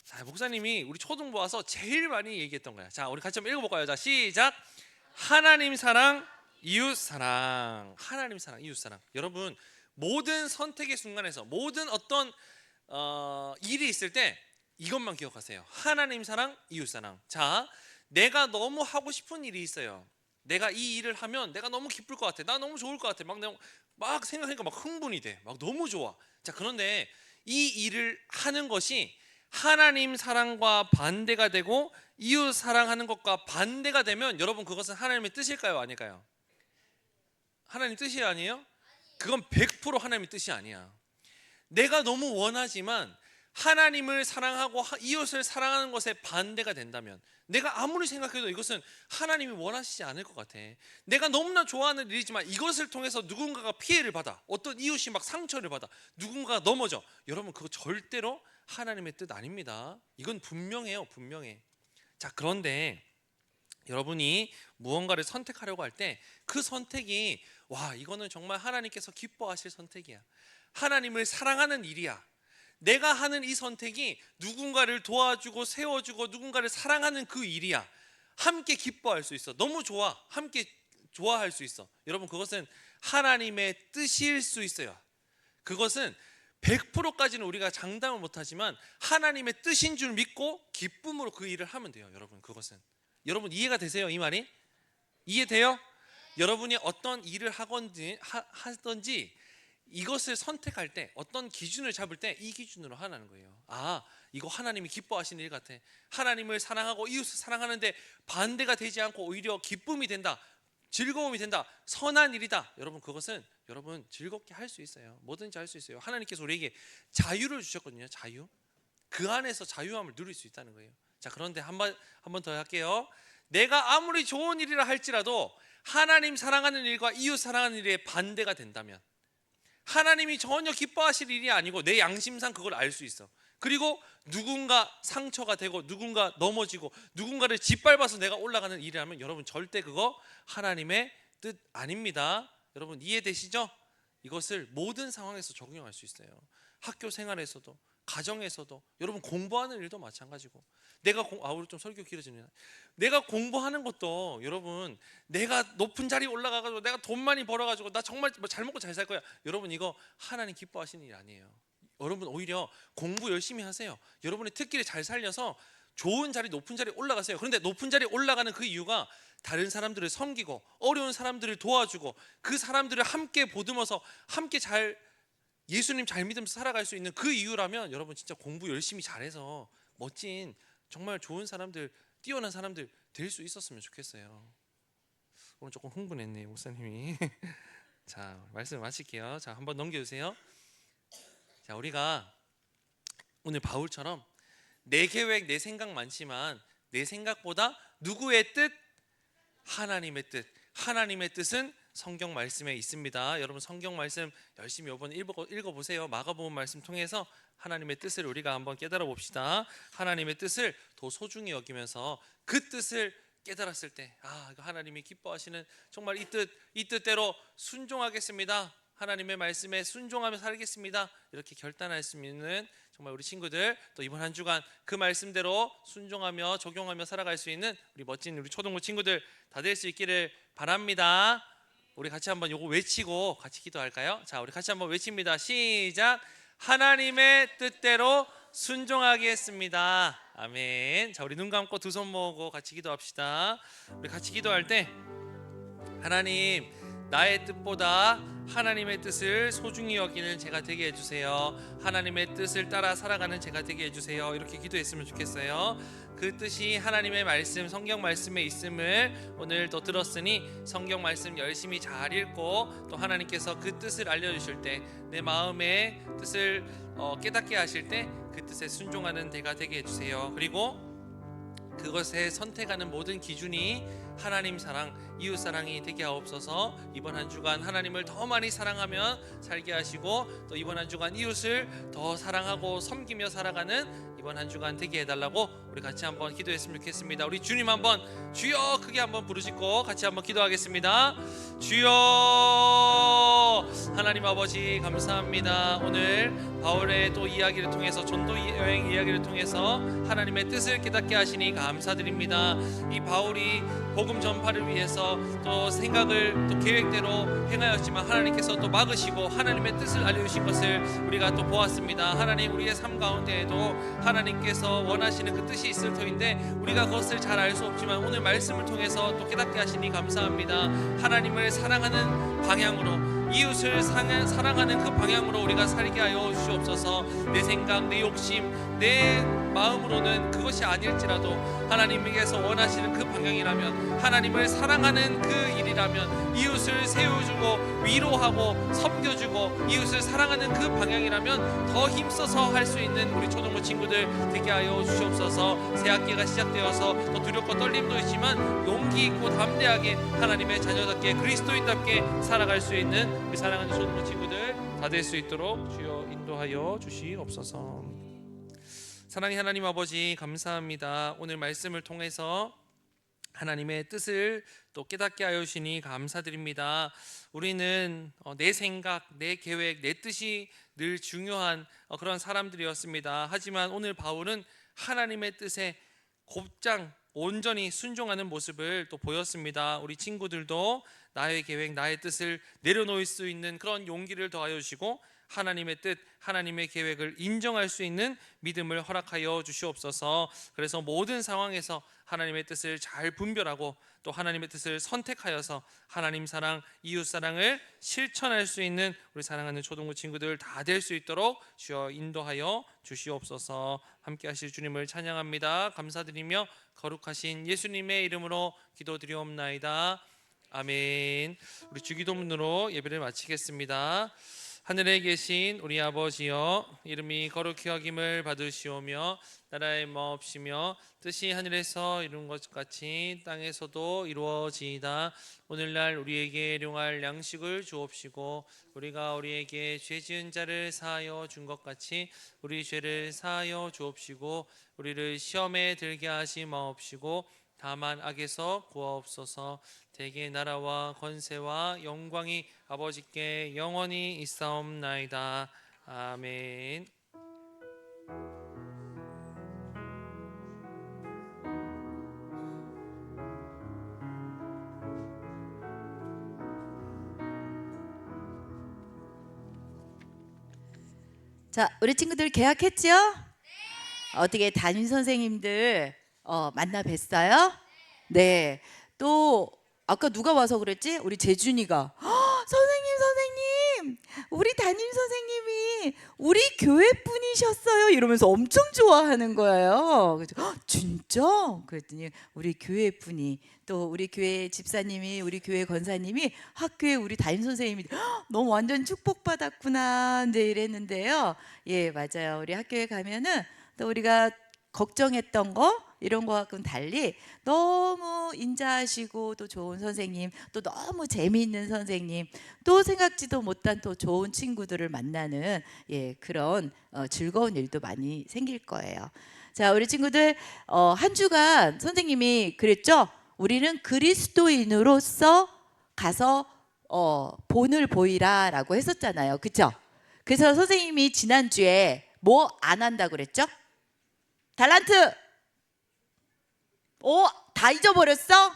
[SPEAKER 4] 자, 목사님이 우리 초등부 와서 제일 많이 얘기했던 거야. 자, 우리 같이 한번 읽어볼까요? 자, 시작. 하나님 사랑 이웃 사랑, 하나님 사랑, 이웃 사랑. 여러분 모든 선택의 순간에서 모든 어떤 일이 있을 때 이것만 기억하세요. 하나님 사랑, 이웃 사랑. 자, 내가 너무 하고 싶은 일이 있어요. 내가 이 일을 하면 내가 너무 기쁠 것 같아. 나 너무 좋을 것 같아. 막 생각하니까 막 흥분이 돼. 막 너무 좋아. 자, 그런데 이 일을 하는 것이 하나님 사랑과 반대가 되고 이웃 사랑하는 것과 반대가 되면 여러분 그것은 하나님의 뜻일까요? 아닐까요? 하나님 뜻이 아니에요? 그건 100% 하나님의 뜻이 아니야. 내가 너무 원하지만 하나님을 사랑하고 이웃을 사랑하는 것에 반대가 된다면, 내가 아무리 생각해도 이것은 하나님이 원하시지 않을 것 같아. 내가 너무나 좋아하는 일이지만 이것을 통해서 누군가가 피해를 받아, 어떤 이웃이 막 상처를 받아, 누군가가 넘어져, 여러분 그거 절대로 하나님의 뜻 아닙니다. 이건 분명해요. 분명해. 자, 그런데 여러분이 무언가를 선택하려고 할 때 그 선택이 와, 이거는 정말 하나님께서 기뻐하실 선택이야, 하나님을 사랑하는 일이야, 내가 하는 이 선택이 누군가를 도와주고 세워주고 누군가를 사랑하는 그 일이야, 함께 기뻐할 수 있어, 너무 좋아, 함께 좋아할 수 있어. 여러분 그것은 하나님의 뜻일 수 있어요. 그것은 100%까지는 우리가 장담을 못하지만 하나님의 뜻인 줄 믿고 기쁨으로 그 일을 하면 돼요. 여러분 그것은, 여러분 이해가 되세요? 이 말이 이해돼요? 여러분이 어떤 일을 하든지 이것을 선택할 때, 어떤 기준을 잡을 때 이 기준으로 하라는 거예요. 아, 이거 하나님이 기뻐하시는 일 같아, 하나님을 사랑하고 이웃을 사랑하는데 반대가 되지 않고 오히려 기쁨이 된다, 즐거움이 된다, 선한 일이다. 여러분 그것은 여러분 즐겁게 할 수 있어요. 뭐든지 할 수 있어요. 하나님께서 우리에게 자유를 주셨거든요. 자유. 그 안에서 자유함을 누릴 수 있다는 거예요. 자, 그런데 한 번 더 할게요. 내가 아무리 좋은 일이라 할지라도 하나님 사랑하는 일과 이웃 사랑하는 일에 반대가 된다면, 하나님이 전혀 기뻐하실 일이 아니고 내 양심상 그걸 알 수 있어. 그리고 누군가 상처가 되고 누군가 넘어지고 누군가를 짓밟아서 내가 올라가는 일이라면 여러분 절대 그거 하나님의 뜻 아닙니다. 여러분 이해되시죠? 이것을 모든 상황에서 적용할 수 있어요. 학교 생활에서도, 가정에서도, 여러분 공부하는 일도 마찬가지고. 우리 좀 설교 길어지네요. 내가 공부하는 것도 여러분, 내가 높은 자리에 올라가가지고 내가 돈 많이 벌어가지고 나 정말 잘 먹고 잘 살 거야, 여러분 이거 하나님 기뻐하시는 일 아니에요. 여러분 오히려 공부 열심히 하세요. 여러분의 특기를 잘 살려서 좋은 자리, 높은 자리에 올라가세요. 그런데 높은 자리에 올라가는 그 이유가 다른 사람들을 섬기고 어려운 사람들을 도와주고 그 사람들을 함께 보듬어서 함께 예수님 잘 믿으면서 살아갈 수 있는 그 이유라면 여러분 진짜 공부 열심히 잘해서 멋진 정말 좋은 사람들, 뛰어난 사람들 될 수 있었으면 좋겠어요. 오늘 조금 흥분했네요, 목사님이. 자, 말씀 마칠게요. 자, 한번 넘겨주세요. 자, 우리가 오늘 바울처럼 내 계획, 내 생각 많지만 내 생각보다 누구의 뜻? 하나님의 뜻. 하나님의 뜻은 성경 말씀에 있습니다. 여러분 성경 말씀 열심히 이번 읽어보세요. 마가복음 말씀 통해서 하나님의 뜻을 우리가 한번 깨달아 봅시다. 하나님의 뜻을 더 소중히 여기면서 그 뜻을 깨달았을 때, 이거 하나님이 기뻐하시는 정말 이 뜻대로 순종하겠습니다, 하나님의 말씀에 순종하며 살겠습니다, 이렇게 결단할 수 있는 정말 우리 친구들, 또 이번 한 주간 그 말씀대로 순종하며 적용하며 살아갈 수 있는 우리 멋진 우리 초등부 친구들 다 될 수 있기를 바랍니다. 우리 같이 한번 요거 외치고 같이 기도할까요? 자, 우리 같이 한번 외칩니다. 시작. 하나님의 뜻대로 순종하겠습니다. 아멘. 자, 우리 눈 감고 두 손 모으고 같이 기도합시다. 우리 같이 기도할 때 하나님, 나의 뜻보다 하나님의 뜻을 소중히 여기는 제가 되게 해주세요. 하나님의 뜻을 따라 살아가는 제가 되게 해주세요. 이렇게 기도했으면 좋겠어요. 그 뜻이 하나님의 말씀, 성경 말씀에 있음을 오늘 또 들었으니 성경 말씀 열심히 잘 읽고 또 하나님께서 그 뜻을 알려주실 때 내 마음의 뜻을 깨닫게 하실 때 그 뜻에 순종하는 내가 되게 해주세요. 그리고 그것에 선택하는 모든 기준이 하나님 사랑, 이웃 사랑이 되게 하옵소서. 이번 한 주간 하나님을 더 많이 사랑하며 살게 하시고 또 이번 한 주간 이웃을 더 사랑하고 섬기며 살아가는 이번 한 주간 되게 해달라고 우리 같이 한번 기도했으면 좋겠습니다. 우리 주님 한번 주여 크게 한번 부르짖고 같이 한번 기도하겠습니다. 주여. 하나님 하나님 아버지 감사합니다. 오늘 바울의 또 이야기를 통해서 전도 여행 이야기를 통해서 하나님의 뜻을 깨닫게 하시니 감사드립니다. 이 바울이 복음 전파를 위해서 또 생각을 또 계획대로 행하였지만 하나님께서 또 막으시고 하나님의 뜻을 알려주신 것을 우리가 또 보았습니다. 하나님, 우리의 삶 가운데에도 하나님께서 원하시는 그 뜻이 있을 터인데 우리가 그것을 잘 알 수 없지만 오늘 말씀을 통해서 또 깨닫게 하시니 감사합니다. 하나님을 사랑하는 방향으로, 이웃을 사랑하는 그 방향으로 우리가 살게 하여 주시옵소서. 내 생각, 내 욕심, 내 마음으로는 그것이 아닐지라도 하나님께서 원하시는 그 방향이라면, 하나님을 사랑하는 그 일이라면, 이웃을 세워주고 위로하고 섬겨주고 이웃을 사랑하는 그 방향이라면 더 힘써서 할 수 있는 우리 초등부 친구들 되게 하여 주시옵소서. 새 학기가 시작되어서 또 두렵고 떨림도 있지만 용기 있고 담대하게 하나님의 자녀답게 그리스도인답게 살아갈 수 있는 우리 사랑하는 초등부 친구들 다 될 수 있도록 주여 인도하여 주시옵소서. 사랑의 하나님 아버지 감사합니다. 오늘 말씀을 통해서 하나님의 뜻을 또 깨닫게 하여 주시니 감사드립니다. 우리는 내 생각, 내 계획, 내 뜻이 늘 중요한 그런 사람들이었습니다. 하지만 오늘 바울은 하나님의 뜻에 곧장 온전히 순종하는 모습을 또 보였습니다. 우리 친구들도 나의 계획, 나의 뜻을 내려놓을 수 있는 그런 용기를 더하여 주시고 하나님의 뜻, 하나님의 계획을 인정할 수 있는 믿음을 허락하여 주시옵소서. 그래서 모든 상황에서 하나님의 뜻을 잘 분별하고 또 하나님의 뜻을 선택하여서 하나님 사랑, 이웃 사랑을 실천할 수 있는 우리 사랑하는 초등부 친구들 다 될 수 있도록 주여 인도하여 주시옵소서. 함께 하실 주님을 찬양합니다. 감사드리며 거룩하신 예수님의 이름으로 기도드리옵나이다. 아멘. 우리 주기도문으로 예배를 마치겠습니다. 하늘에 계신 우리 아버지여, 이름이 거룩히 여김을 받으시오며 나라의 마옵시며 뜻이 하늘에서 이룬 것 같이 땅에서도 이루어지이다. 오늘날 우리에게 일용할 양식을 주옵시고 우리가 우리에게 죄 지은 자를 사하여 준 것 같이 우리 죄를 사하여 주옵시고 우리를 시험에 들게 하지 마옵시고 다만 악에서 구하옵소서. 대개 나라와 권세와 영광이 아버지께 영원히 있사옵나이다. 아멘.
[SPEAKER 6] 자, 우리 친구들 개학했죠? 어떻게 담임 선생님들 만나 뵀어요? 네. 또 아까 누가 와서 그랬지? 우리 재준이가 선생님 우리 담임 선생님이 우리 교회 분이셨어요 이러면서 엄청 좋아하는 거예요. 그래서 진짜? 그랬더니 우리 교회 분이, 또 우리 교회 집사님이, 우리 교회 권사님이 학교에 우리 담임 선생님이 너무 완전 축복받았구나 이제 이랬는데요. 예, 맞아요. 우리 학교에 가면은 또 우리가 걱정했던 거 이런 거하고는 달리 너무 인자하시고 또 좋은 선생님, 또 너무 재미있는 선생님, 또 생각지도 못한 또 좋은 친구들을 만나는 그런 즐거운 일도 많이 생길 거예요. 자, 우리 친구들 한 주간 선생님이 그랬죠? 우리는 그리스도인으로서 가서 본을 보이라 라고 했었잖아요. 그렇죠? 그래서 선생님이 지난주에 뭐 안 한다고 그랬죠? 달란트! 다 잊어버렸어?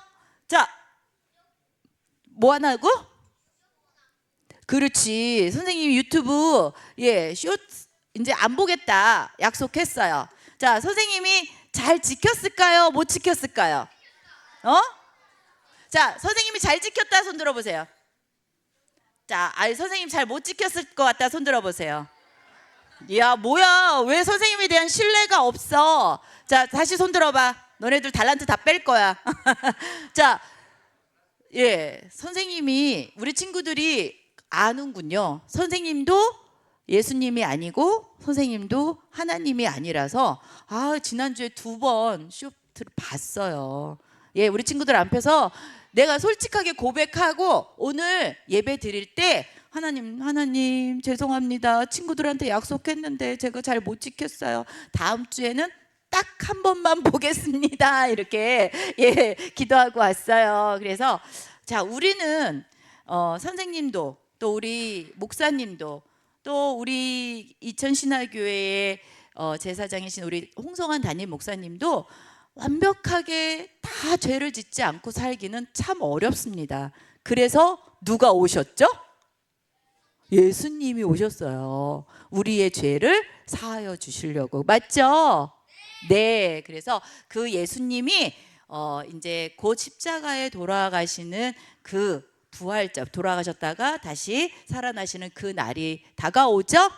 [SPEAKER 6] 자, 뭐 하나고? 그렇지. 선생님이 유튜브 쇼츠 이제 안 보겠다 약속했어요. 자, 선생님이 잘 지켰을까요? 못 지켰을까요? 자, 선생님이 잘 지켰다 손 들어보세요. 자, 선생님 잘 못 지켰을 것 같다 손 들어보세요. 야, 뭐야, 왜 선생님에 대한 신뢰가 없어? 자, 다시 손 들어봐. 너네들 달란트 다 뺄 거야. 자, 선생님이, 우리 친구들이 아는군요. 선생님도 예수님이 아니고 선생님도 하나님이 아니라서 지난주에 2번 쇼트를 봤어요. 우리 친구들 앞에서 내가 솔직하게 고백하고 오늘 예배 드릴 때 하나님 죄송합니다. 친구들한테 약속했는데 제가 잘 못 지켰어요. 다음 주에는 딱 한 번만 보겠습니다. 이렇게 기도하고 왔어요. 그래서 자, 우리는 선생님도 또 우리 목사님도 또 우리 이천신화교회의 제사장이신 우리 홍성환 담임 목사님도 완벽하게 다 죄를 짓지 않고 살기는 참 어렵습니다. 그래서 누가 오셨죠? 예수님이 오셨어요. 우리의 죄를 사하여 주시려고. 맞죠? 네. 그래서 그 예수님이 이제 곧 십자가에 돌아가시는 그 부활자, 돌아가셨다가 다시 살아나시는 그 날이 다가오죠?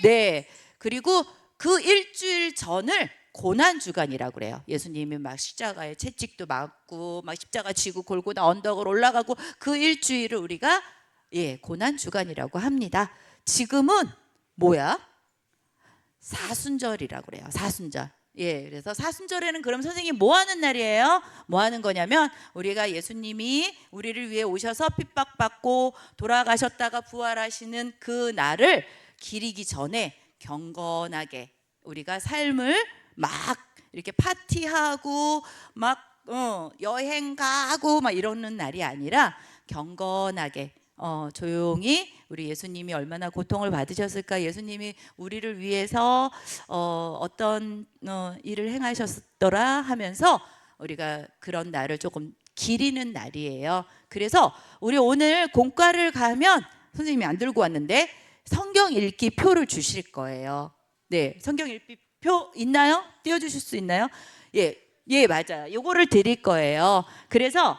[SPEAKER 6] 네. 그리고 그 일주일 전을 고난 주간이라고 그래요. 예수님이 막 십자가에 채찍도 맞고 막 십자가 지고 골고다 언덕을 올라가고 그 일주일을 우리가 고난 주간이라고 합니다. 지금은 뭐야? 사순절이라고 그래요. 사순절. 그래서 사순절에는 그럼 선생님 뭐 하는 날이에요? 뭐 하는 거냐면 우리가 예수님이 우리를 위해 오셔서 핍박받고 돌아가셨다가 부활하시는 그 날을 기리기 전에 경건하게 우리가 삶을 막 이렇게 파티하고 막 여행 가고 막 이러는 날이 아니라 경건하게 조용히 우리 예수님이 얼마나 고통을 받으셨을까, 예수님이 우리를 위해서 어떤 일을 행하셨더라 하면서 우리가 그런 날을 조금 기리는 날이에요. 그래서 우리 오늘 공과를 가면 선생님이 안 들고 왔는데 성경 읽기 표를 주실 거예요. 네, 성경 읽기 표 있나요? 띄워주실 수 있나요? 예, 맞아요. 요거를 드릴 거예요. 그래서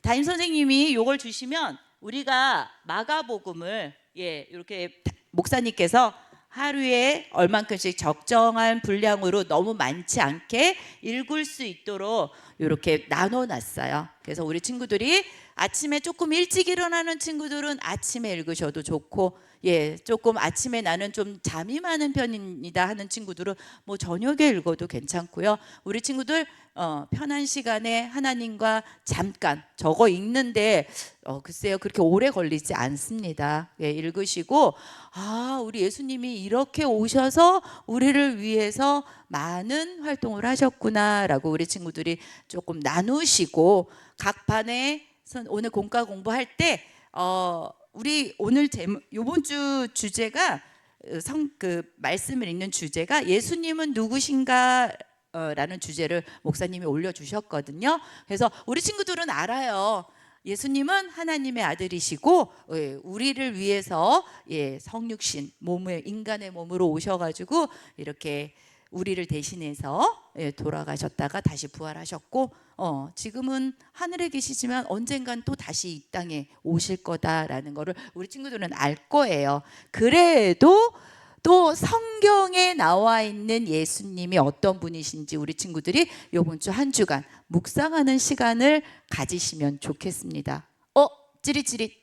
[SPEAKER 6] 담임 선생님이 요걸 주시면 우리가 마가복음을 이렇게 목사님께서 하루에 얼만큼씩 적정한 분량으로 너무 많지 않게 읽을 수 있도록 이렇게 나눠놨어요. 그래서 우리 친구들이 아침에 조금 일찍 일어나는 친구들은 아침에 읽으셔도 좋고, 조금 아침에 나는 좀 잠이 많은 편입니다 하는 친구들은 뭐 저녁에 읽어도 괜찮고요. 우리 친구들 편한 시간에 하나님과 잠깐 저거 읽는데 글쎄요 그렇게 오래 걸리지 않습니다. 읽으시고 우리 예수님이 이렇게 오셔서 우리를 위해서 많은 활동을 하셨구나라고 우리 친구들이 조금 나누시고, 각 반에 오늘 공과 공부할 때 우리 오늘 요번 주 주제가 그 말씀을 읽는 주제가 예수님은 누구신가 라는 주제를 목사님이 올려주셨거든요. 그래서 우리 친구들은 알아요. 예수님은 하나님의 아들이시고 우리를 위해서 성육신 몸을 인간의 몸으로 오셔가지고 이렇게 우리를 대신해서 돌아가셨다가 다시 부활하셨고 지금은 하늘에 계시지만 언젠간 또 다시 이 땅에 오실 거다라는 거를 우리 친구들은 알 거예요. 그래도 또 성경에 나와 있는 예수님이 어떤 분이신지 우리 친구들이 이번 주 한 주간 묵상하는 시간을 가지시면 좋겠습니다. 찌릿찌릿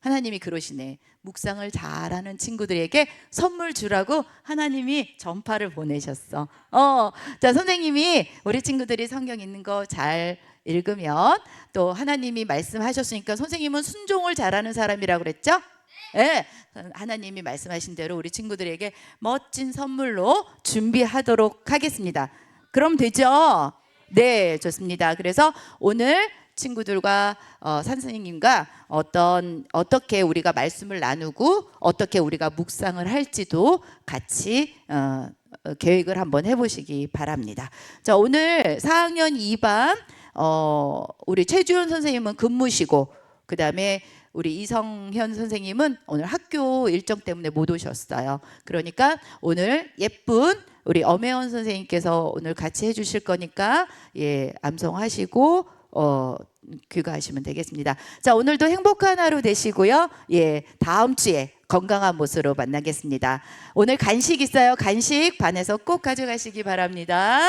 [SPEAKER 6] 하나님이 그러시네. 묵상을 잘하는 친구들에게 선물 주라고 하나님이 전파를 보내셨어. 자, 선생님이 우리 친구들이 성경 읽는 거 잘 읽으면 또 하나님이 말씀하셨으니까 선생님은 순종을 잘하는 사람이라고 그랬죠? 네. 하나님이 말씀하신 대로 우리 친구들에게 멋진 선물로 준비하도록 하겠습니다. 그럼 되죠? 네, 좋습니다. 그래서 오늘 친구들과 선생님과 어떻게 우리가 말씀을 나누고 어떻게 우리가 묵상을 할지도 같이 계획을 한번 해보시기 바랍니다. 자, 오늘 4학년 2반 우리 최주현 선생님은 근무시고, 그 다음에 우리 이성현 선생님은 오늘 학교 일정 때문에 못 오셨어요. 그러니까 오늘 예쁜 우리 엄혜원 선생님께서 오늘 같이 해주실 거니까 암송하시고 귀가하시면 되겠습니다. 자, 오늘도 행복한 하루 되시고요. 다음 주에 건강한 모습으로 만나겠습니다. 오늘 간식 있어요. 간식 반에서 꼭 가져가시기 바랍니다.